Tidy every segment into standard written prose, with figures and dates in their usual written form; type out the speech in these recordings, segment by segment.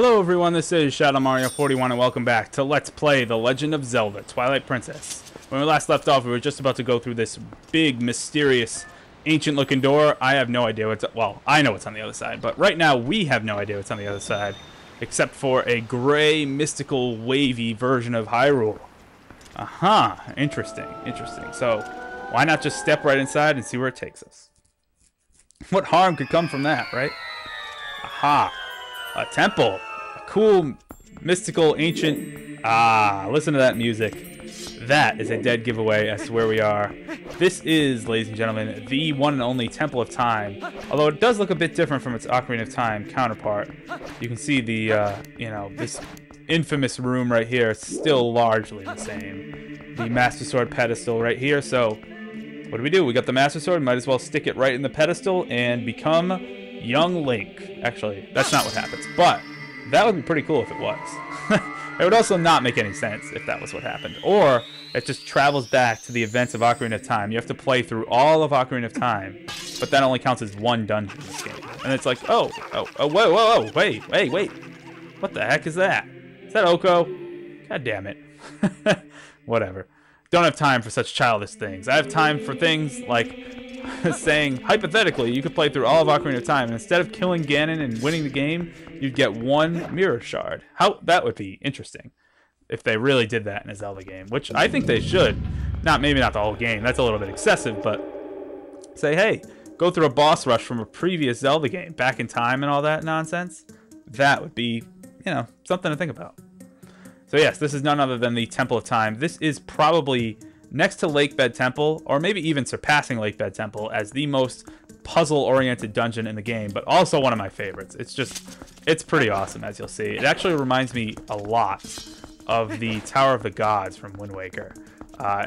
Hello everyone, this is ShadowMario41 and welcome back to Let's Play The Legend of Zelda, Twilight Princess. When we last left off, we were just about to go through this big, mysterious, ancient-looking door. I have no idea what's... well, I know what's on the other side, but right now we have no idea what's on the other side, except for a gray, mystical, wavy version of Hyrule. Aha, interesting, interesting. So, why not just step right inside and see where it takes us? What harm could come from that, right? Aha. A temple. A cool, mystical, ancient... ah, listen to that music. That is a dead giveaway as to where we are. This is, ladies and gentlemen, the one and only Temple of Time. Although it does look a bit different from its Ocarina of Time counterpart. You can see the, this infamous room right here. It's still largely the same. The Master Sword pedestal right here. So, what do? We got the Master Sword. Might as well stick it right in the pedestal and become young Link. Actually, that's not what happens, but that would be pretty cool if it was. It would also not make any sense if that was what happened. Or it just travels back to the events of Ocarina of Time. You have to play through all of Ocarina of Time, but that only counts as one dungeon in this game. And it's like, whoa, wait. What the heck is that? Is that Oko? God damn it. Whatever. Don't have time for such childish things. I have time for things like saying, hypothetically, you could play through all of Ocarina of Time, and instead of killing Ganon and winning the game, you'd get one mirror shard. How that would be interesting if they really did that in a Zelda game, which I think they should. Maybe not the whole game. That's a little bit excessive, but say, hey, go through a boss rush from a previous Zelda game, back in time and all that nonsense. That would be, something to think about. So yes, this is none other than the Temple of Time. This is probably next to Lake Bed Temple, or maybe even surpassing Lake Bed Temple as the most puzzle-oriented dungeon in the game, but also one of my favorites. It's pretty awesome, as you'll see. It actually reminds me a lot of the Tower of the Gods from Wind Waker.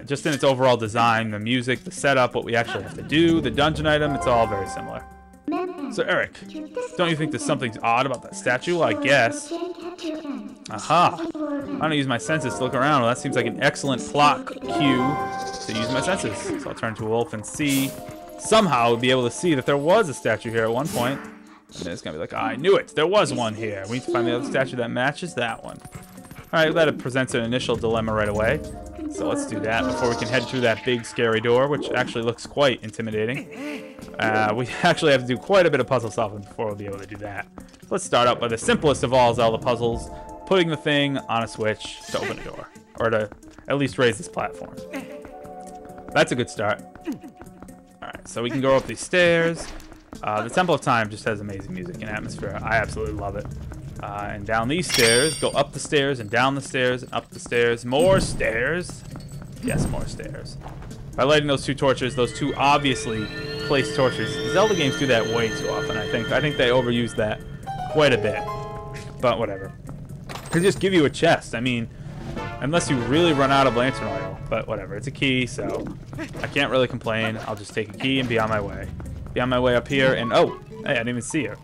Just in its overall design, the music, the setup, what we actually have to do, the dungeon item, it's all very similar. So Eric, don't you think there's something odd about that statue? Well, I guess. Aha! I'm gonna use my senses to look around. Well, that seems like an excellent plot cue to use my senses. So I'll turn to a wolf and see. Somehow be able to see that there was a statue here at one point. And then it's gonna be like, I knew it! There was one here. We need to find the other statue that matches that one. Alright, that presents an initial dilemma right away. So let's do that before we can head through that big scary door, which actually looks quite intimidating. We actually have to do quite a bit of puzzle solving before we'll be able to do that. So let's start out by the simplest of all Zelda puzzles, putting the thing on a switch to open a door, or to at least raise this platform. That's a good start. Alright, so we can go up these stairs. The Temple of Time just has amazing music and atmosphere. I absolutely love it. And down these stairs, go up the stairs and down the stairs and up the stairs. More stairs. Yes, more stairs. By lighting those two torches, those two obviously placed torches. Zelda games do that way too often, I think. I think they overuse that quite a bit. But whatever. They just give you a chest. I mean, unless you really run out of lantern oil. But whatever. It's a key, so I can't really complain. I'll just take a key and be on my way. Be on my way up here, and oh, hey, I didn't even see her.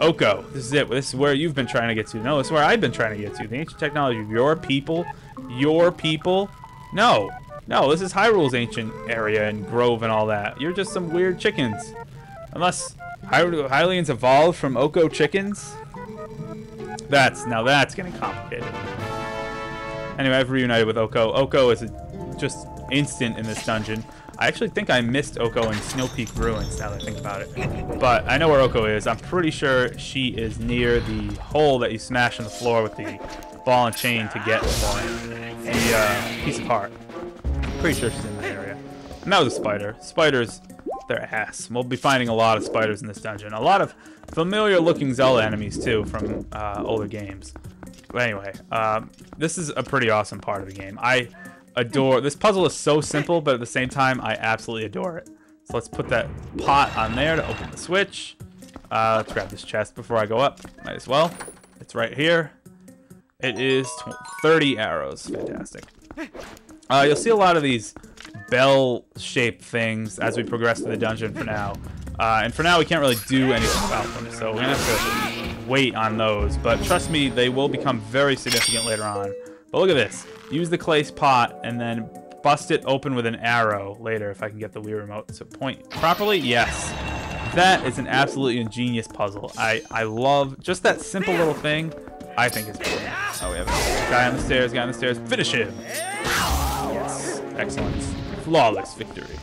Oko, this is it. This is where you've been trying to get to. No, this is where I've been trying to get to. The ancient technology of your people. Your people? No. No, this is Hyrule's ancient area and grove and all that. You're just some weird chickens. Unless Hylians evolved from Oko chickens? Now that's getting complicated. Anyway, I've reunited with Oko. Oko is just instant in this dungeon. I actually think I missed Oko in Snow Peak Ruins, now that I think about it. But I know where Oko is. I'm pretty sure she is near the hole that you smash in the floor with the ball and chain to get the piece of heart. Pretty sure she's in that area. And that was a spider. Spiders, they're ass. We'll be finding a lot of spiders in this dungeon. A lot of familiar-looking Zelda enemies, too, from older games. But anyway, this is a pretty awesome part of the game. I adore this puzzle. Is so simple, but at the same time I absolutely adore it. So let's put that pot on there to open the switch. Let's grab this chest before I go up. Might as well. It's right here. It is 30 arrows. Fantastic. You'll see a lot of these bell-shaped things as we progress to the dungeon for now. And for now we can't really do anything about them, so we're gonna have to wait on those. But trust me, they will become very significant later on. But look at this. Use the clay pot and then bust it open with an arrow later if I can get the Wii remote to point properly. Yes. That is an absolutely ingenious puzzle. I love just that simple little thing I think is important. Oh, we have a guy on the stairs, guy on the stairs. Finish him! Yes. Excellent. Flawless victory.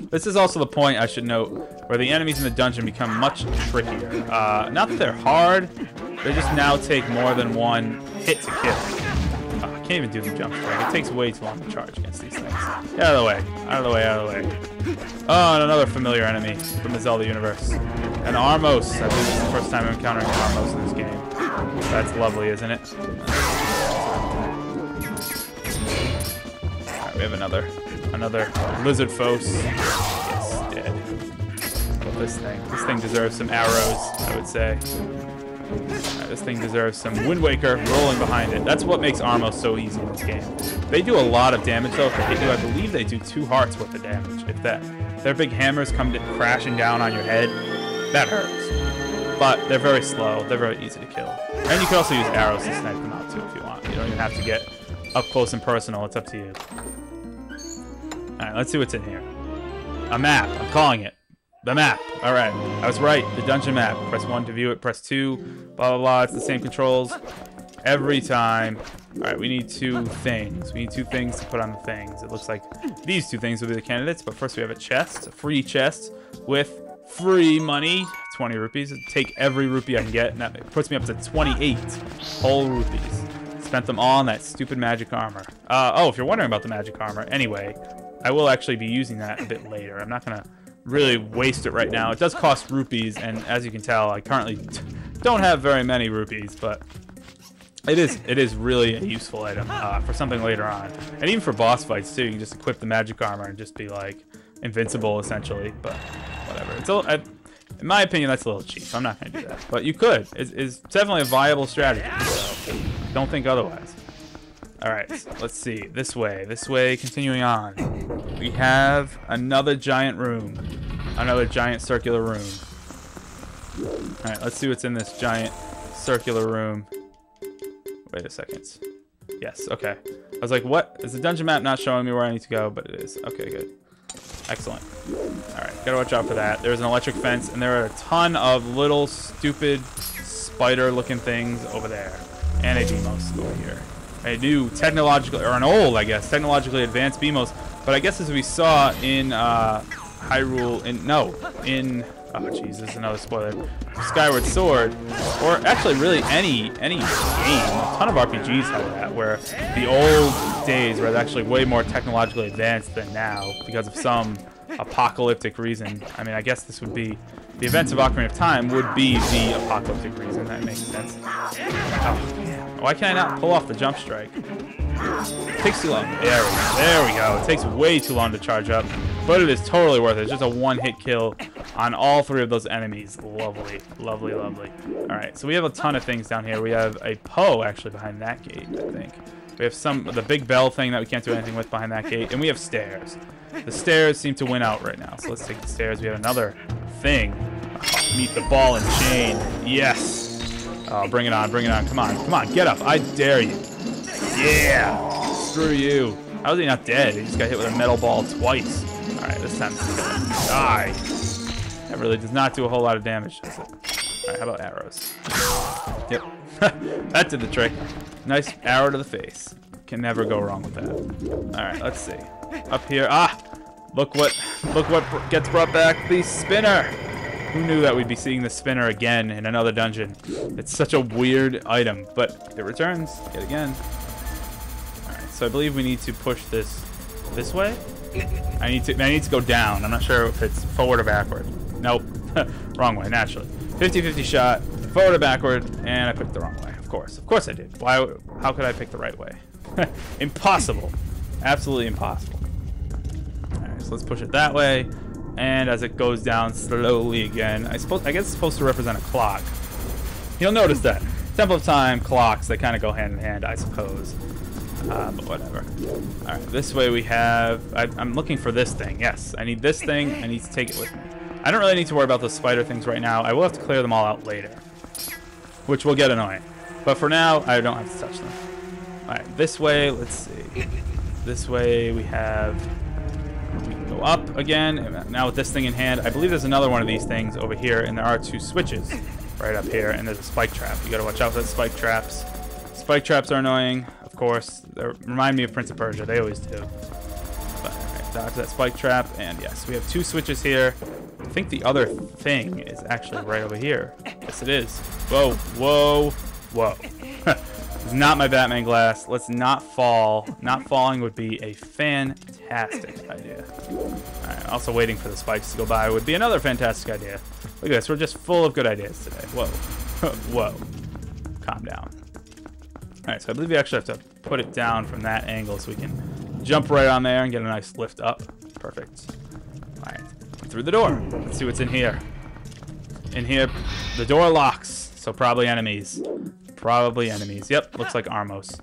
This is also the point, I should note, where the enemies in the dungeon become much trickier. Not that they're hard, they just now take more than one hit to kill. Oh, I can't even do the jump strike. It takes way too long to charge against these things. Get out of the way. Out of the way, out of the way. Oh, and another familiar enemy from the Zelda universe. An Armos. I believe this is the first time I'm encountering an Armos in this game. That's lovely, isn't it? Alright, we have another lizard foes. Yes, dead. But this thing deserves some arrows, I would say. Right, this thing deserves some Wind Waker rolling behind it. That's what makes Armos so easy in this game. They do a lot of damage though. If they hit you, I believe they do 2 hearts worth of damage. If that, their big hammers come crashing down on your head, that hurts. But they're very slow. They're very easy to kill. And you can also use arrows to snipe them out too if you want. You don't even have to get up close and personal. It's up to you. Alright, let's see what's in here. A map. I'm calling it. The map. Alright. I was right. The dungeon map. Press 1 to view it. Press 2. Blah, blah, blah. It's the same controls every time. Alright, we need 2 things. We need 2 things to put on the things. It looks like these 2 things will be the candidates. But first we have a chest. A free chest with free money. 20 rupees. Take every rupee I can get. And that puts me up to 28 whole rupees. Spent them all on that stupid magic armor. Oh, if you're wondering about the magic armor. Anyway, I will actually be using that a bit later. I'm not going to really waste it right now. It does cost rupees, and as you can tell, I currently don't have very many rupees, but it is really a useful item for something later on. And even for boss fights, too, you can just equip the magic armor and just be, like, invincible, essentially. But whatever. It's in my opinion, that's a little cheap. I'm not going to do that. But you could. It's definitely a viable strategy, so don't think otherwise. Alright, so let's see. This way, continuing on. We have another giant room. Another giant circular room. Alright, let's see what's in this giant circular room. Wait a second. Yes, okay. I was like, what? Is the dungeon map not showing me where I need to go? But it is. Okay, good. Excellent. Alright, gotta watch out for that. There's an electric fence, and there are a ton of little, stupid, spider-looking things over there. And a Beamos over here. A new technological, or an old, I guess, technologically advanced Beamos. But I guess as we saw in Hyrule, oh jeez, this is another spoiler. Skyward Sword, or actually really any game. A ton of RPGs have that, where the old days were actually way more technologically advanced than now because of some apocalyptic reason. I mean, I guess this would be the events of Ocarina of Time would be the apocalyptic reason. That makes sense. Oh, why can I not pull off the jump strike? It takes too long. There we go. It takes way too long to charge up, but it is totally worth it. It's just a one-hit kill on all 3 of those enemies. Lovely, lovely, lovely. All right, so we have a ton of things down here. We have a Poe actually behind that gate, I think. We have the big bell thing that we can't do anything with behind that gate, and we have stairs. The stairs seem to win out right now, so let's take the stairs. We have another thing. Oh, meet the ball and chain. Yes. Oh, bring it on, bring it on. Come on, come on, get up. I dare you. Yeah. Screw you. How is he not dead? He just got hit with a metal ball twice. All right, this time it's gonna die. That really does not do a whole lot of damage, does it? All right, how about arrows? Yep. That did the trick. Nice arrow to the face. Can never go wrong with that. All right, let's see. Up here. Ah! Look what gets brought back. The spinner. Who knew that we'd be seeing the spinner again in another dungeon? It's such a weird item, but it returns yet again. All right, so I believe we need to push this way. I need to go down. I'm not sure if it's forward or backward. Nope, wrong way. Naturally, 50-50 shot, forward or backward, and I picked the wrong way. Of course I did. Why? How could I pick the right way? Impossible. Absolutely impossible. All right, so let's push it that way. And as it goes down slowly again, I guess it's supposed to represent a clock. You'll notice that. Temple of Time, clocks, they kind of go hand in hand, I suppose. But whatever. Alright, this way we have... I'm looking for this thing. Yes, I need this thing. I need to take it with me. I don't really need to worry about the spider things right now. I will have to clear them all out later, which will get annoying. But for now, I don't have to touch them. Alright, this way, let's see. This way we have... We can go up again. Now with this thing in hand, I believe there's another one of these things over here, and there are 2 switches. right up here, and there's a spike trap. You gotta watch out for the spike traps. Spike traps are annoying, of course. They remind me of Prince of Persia. They always do. But, alright, dodge that spike trap, and yes, we have 2 switches here. I think the other thing is actually right over here. Yes, it is. Whoa, whoa, whoa. It's not my Batman glass. Let's not fall. Not falling would be a fantastic idea. Alright, also waiting for the spikes to go by would be another fantastic idea. Look at this. We're just full of good ideas today. Whoa. Whoa. Calm down. Alright, so I believe we actually have to put it down from that angle so we can jump right on there and get a nice lift up. Perfect. Alright, through the door. Let's see what's in here. In here, the door locks, so probably enemies. Probably enemies. Yep, looks like Armos.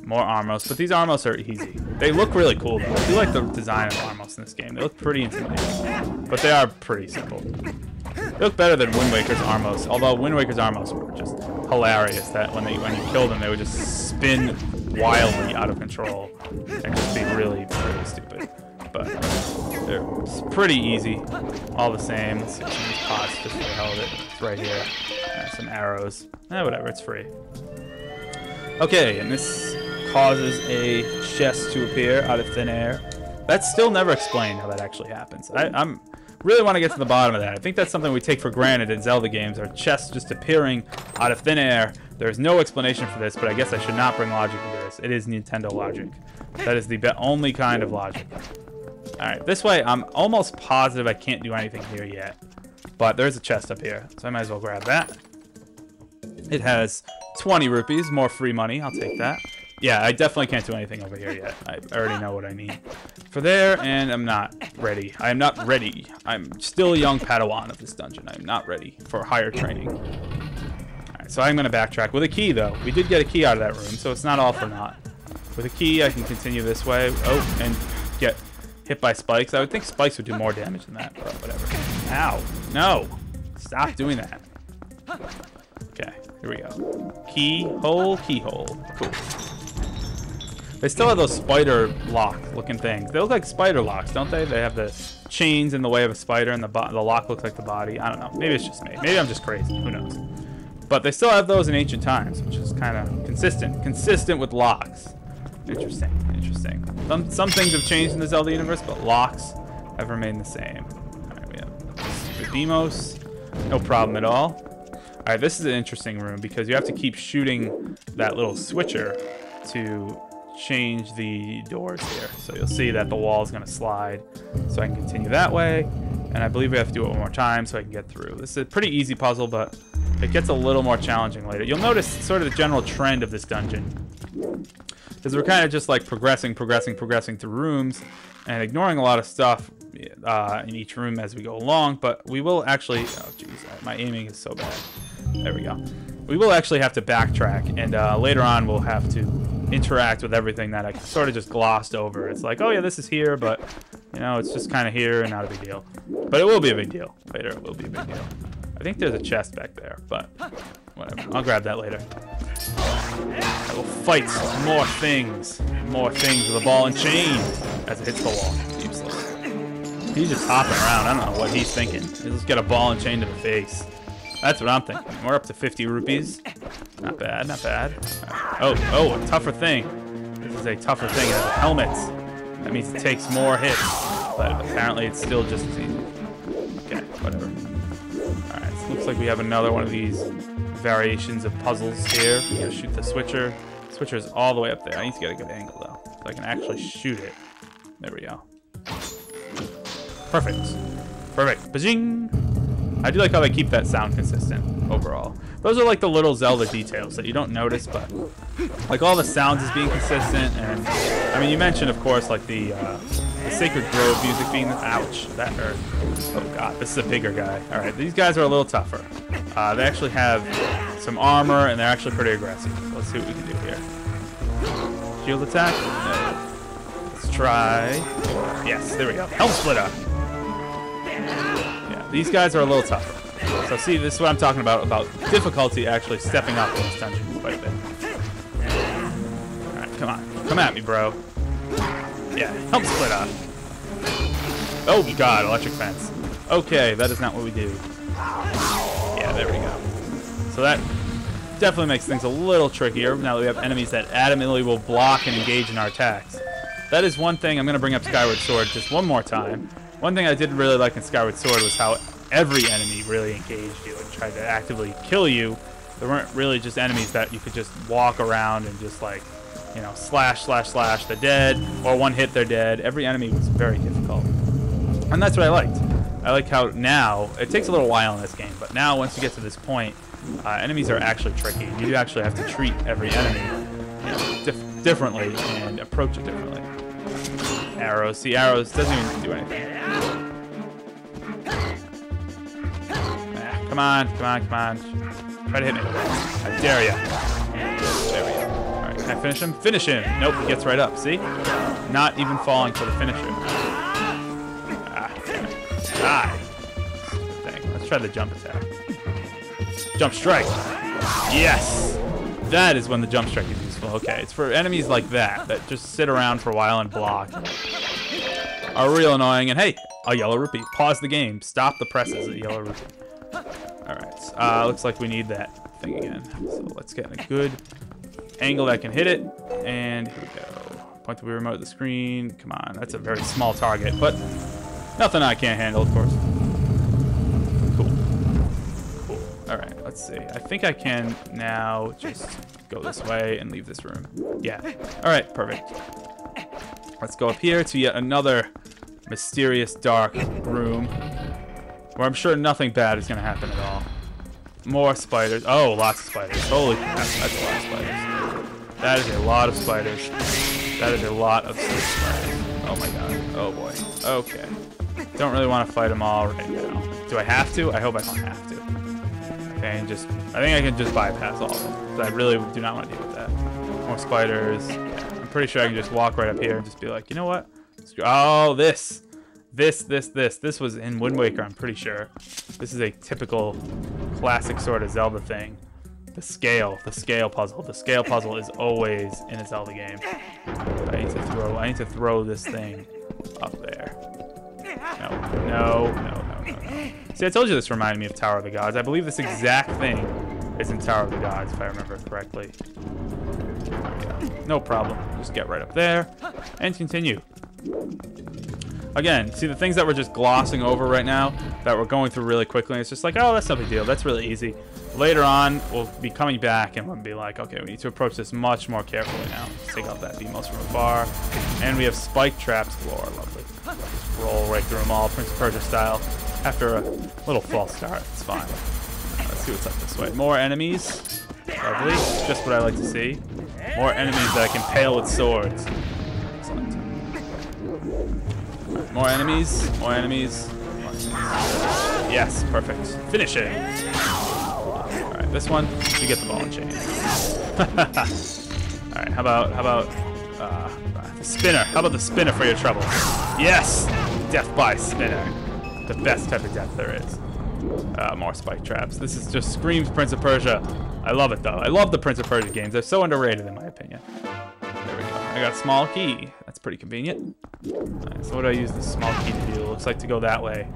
More Armos, but these Armos are easy. They look really cool, though. I do like the design of Armos in this game. They look pretty intimidating, but they are pretty simple. They look better than Wind Waker's Armos, although Wind Waker's Armos were just hilarious. That when you kill them, they would just spin wildly out of control and just be really, really stupid. But they're pretty easy, all the same. Let's see some of these pots just for the hell of it. It's right here. Some arrows. Whatever, it's free. Okay, and this causes a chest to appear out of thin air. That's still never explained how that actually happens. I'm really want to get to the bottom of that. I think that's something we take for granted in Zelda games, are chests just appearing out of thin air. There's no explanation for this, but I guess I should not bring logic into this. It is Nintendo logic. That is the only kind of logic. Alright, this way I'm almost positive I can't do anything here yet. But there's a chest up here, so I might as well grab that. It has 20 rupees, more free money. I'll take that. Yeah, I definitely can't do anything over here yet. I already know what I need for there, and I'm not ready. I am not ready. I'm still a young Padawan of this dungeon. I'm not ready for higher training. Alright, so I'm going to backtrack with a key, though. We did get a key out of that room, so it's not all for naught. With a key, I can continue this way. Oh, and get hit by spikes. I would think spikes would do more damage than that, but whatever. Ow. No. Stop doing that. Okay, here we go. Keyhole. Cool. They still have those spider lock looking things. They look like spider locks, don't they? They have the chains in the way of a spider, and the lock looks like the body. I don't know. Maybe it's just me. Maybe I'm just crazy. Who knows? But they still have those in ancient times, which is kind of consistent. Consistent with locks. Interesting. Some things have changed in the Zelda universe, but locks have remained the same. Alright, we have the Demos. No problem at all. Alright, this is an interesting room because you have to keep shooting that little switcher to change the doors here. So you'll see that the wall is going to slide. So I can continue that way. And I believe we have to do it one more time so I can get through. This is a pretty easy puzzle, but it gets a little more challenging later. You'll notice sort of the general trend of this dungeon. Because we're kind of just like progressing through rooms and ignoring a lot of stuff in each room as we go along. But we will actually... Oh, jeez. My aiming is so bad. There we go. We will actually have to backtrack. And later on, we'll have to interact with everything that I sort of just glossed over. It's like, oh yeah, this is here, but you know, it's just kind of here and not a big deal. But it will be a big deal. Later, it will be a big deal. I think there's a chest back there, but whatever. I'll grab that later. I will fight more things with a ball and chain as it hits the wall. Useless. He's just hopping around. I don't know what he's thinking. He'll just get a ball and chain to the face. That's what I'm thinking. We're up to 50 rupees. Not bad, not bad. Oh, a tougher thing. This is a tougher thing. It has a helmet. That means it takes more hits. But apparently it's still just as easy. Okay, whatever. Alright, so looks like we have another one of these variations of puzzles here. We gotta shoot the switcher. The switcher is all the way up there. I need to get a good angle though, so I can actually shoot it. There we go. Perfect. Perfect. Ba-zing! I do like how they keep that sound consistent overall. Those are like the little Zelda details that you don't notice, but like all the sounds is being consistent. And I mean, you mentioned of course like the Sacred Grove music being ouch, that hurt. Oh god, this is a bigger guy. All right, these guys are a little tougher. They actually have some armor and they're actually pretty aggressive. Let's see what we can do here. Shield attack. No. Let's try. Yes, there we go. Helm splitter. These guys are a little tougher. So see, this is what I'm talking about difficulty actually stepping up in this dungeon quite a bit. Alright, come on. Come at me, bro. Yeah, help split up. Oh god, electric fence. Okay, that is not what we do. Yeah, there we go. So that definitely makes things a little trickier now that we have enemies that adamantly will block and engage in our attacks. That is one thing. I'm going to bring up Skyward Sword just one more time. One thing I did really like in Skyward Sword was how every enemy really engaged you and tried to actively kill you. There weren't really just enemies that you could just walk around and just like, you know, slash, they're dead, or one hit, they're dead. Every enemy was very difficult. And that's what I liked. I like how now, it takes a little while in this game, but now once you get to this point, enemies are actually tricky. You do actually have to treat every enemy, you know, differently and approach it differently. Arrows. See, arrows doesn't even do anything. Come on. Try to hit me. I dare ya. There we go. Alright, can I finish him? Finish him! Nope, he gets right up, see? Not even falling for the finisher. Die. Dang, let's try the jump attack. Jump strike. Yes! That is when the jump strike is useful. Okay, it's for enemies like that just sit around for a while and block. Are real annoying. And hey, a yellow rupee. Pause the game. Stop the presses, a yellow rupee. Alright, looks like we need that thing again. So let's get in a good angle that can hit it. And here we go. Point to the remote of the screen. Come on, that's a very small target, but nothing I can't handle, of course. Cool. Alright, let's see. I think I can now just go this way and leave this room. Yeah. Alright, perfect. Let's go up here to yet another mysterious dark room where I'm sure nothing bad is going to happen at all. More spiders. Oh, lots of spiders. Holy crap, that's a lot of spiders. That is a lot of spiders. That is a lot of spiders. Oh my god. Oh boy. Okay. Don't really want to fight them all right now. Do I have to? I hope I don't have to. Okay, and I think I can just bypass all of them. But I really do not want to deal with that. More spiders. Yeah, I'm pretty sure I can just walk right up here and just be like, you know what? Oh, this was in Wind Waker, I'm pretty sure. This is a typical classic sort of Zelda thing. The scale puzzle. The scale puzzle is always in a Zelda game. I need to throw this thing up there. No. See, I told you this reminded me of Tower of the Gods. I believe this exact thing is in Tower of the Gods, if I remember correctly. There we go. No problem. Just get right up there and continue. Again, see the things that we're just glossing over right now, that we're going through really quickly, and it's just like, oh, that's no big deal. That's really easy. Later on, we'll be coming back and we'll be like, okay, we need to approach this much more carefully now. Let's take out that Beamos from afar. And we have spike traps galore. Lovely. Just roll right through them all, Prince of Persia style. After a little false start, it's fine. Let's see what's up this way. More enemies. Lovely. Just what I like to see. More enemies that I can pale with swords. Excellent. More enemies. Yes, perfect. Finish it. Alright, this one, you get the ball and chain. Alright, how about the spinner? How about the spinner for your trouble? Yes! Death by spinner. The best type of death there is. More spike traps. This is just screams Prince of Persia. I love it though. I love the Prince of Persia games. They're so underrated in my opinion. There we go. I got a small key. That's pretty convenient. Right, so what do I use this small key to do? Looks like to go that way.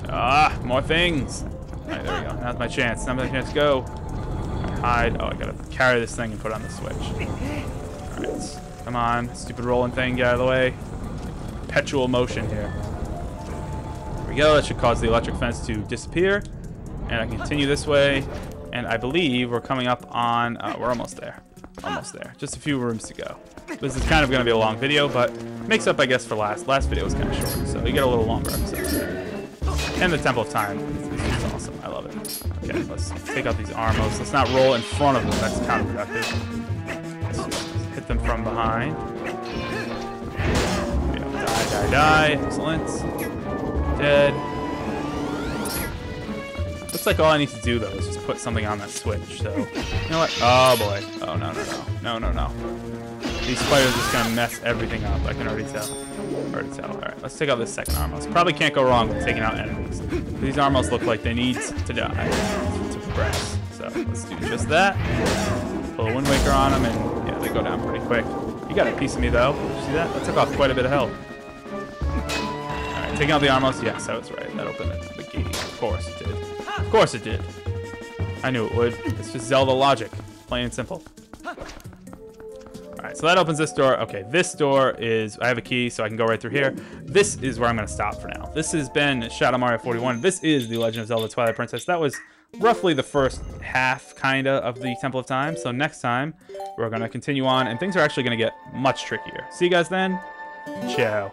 Ah, more things. Alright, there we go. Now's my chance. Now's my chance to go. Hide. Oh, I gotta carry this thing and put on the switch. Alright. Come on. Stupid rolling thing. Get out of the way. Perpetual motion here. There we go. That should cause the electric fence to disappear. And I continue this way. And I believe we're coming up on... we're almost there. Almost there. Just a few rooms to go. This is kind of going to be a long video, but makes up, I guess, for last. Last video was kind of short, so you get a little longer episode. And the Temple of Time. This is awesome. I love it. Okay, let's take out these armos. Let's not roll in front of them. That's counterproductive. Let's just hit them from behind. Yeah, die. Excellent. Dead. Looks like all I need to do, though, is just put something on that switch, so... You know what? Oh, boy. Oh, no. These spiders are just gonna mess everything up. I can already tell. Alright, let's take out this second Armos. Probably can't go wrong with taking out enemies. These Armos look like they need to die to progress. So let's do just that. Pull a Wind Waker on them, and yeah, they go down pretty quick. You got a piece of me, though. See that? That took off quite a bit of health. Alright, taking out the Armos. Yes, I was right. That opened the gate. Of course it did. Of course it did. I knew it would. It's just Zelda logic. Plain and simple. Alright, so that opens this door. Okay, this door is... I have a key, so I can go right through here. This is where I'm going to stop for now. This has been Shadow Mario 41. This is The Legend of Zelda Twilight Princess. That was roughly the first half, kind of, of the Temple of Time. So next time, we're going to continue on, and things are actually going to get much trickier. See you guys then. Ciao.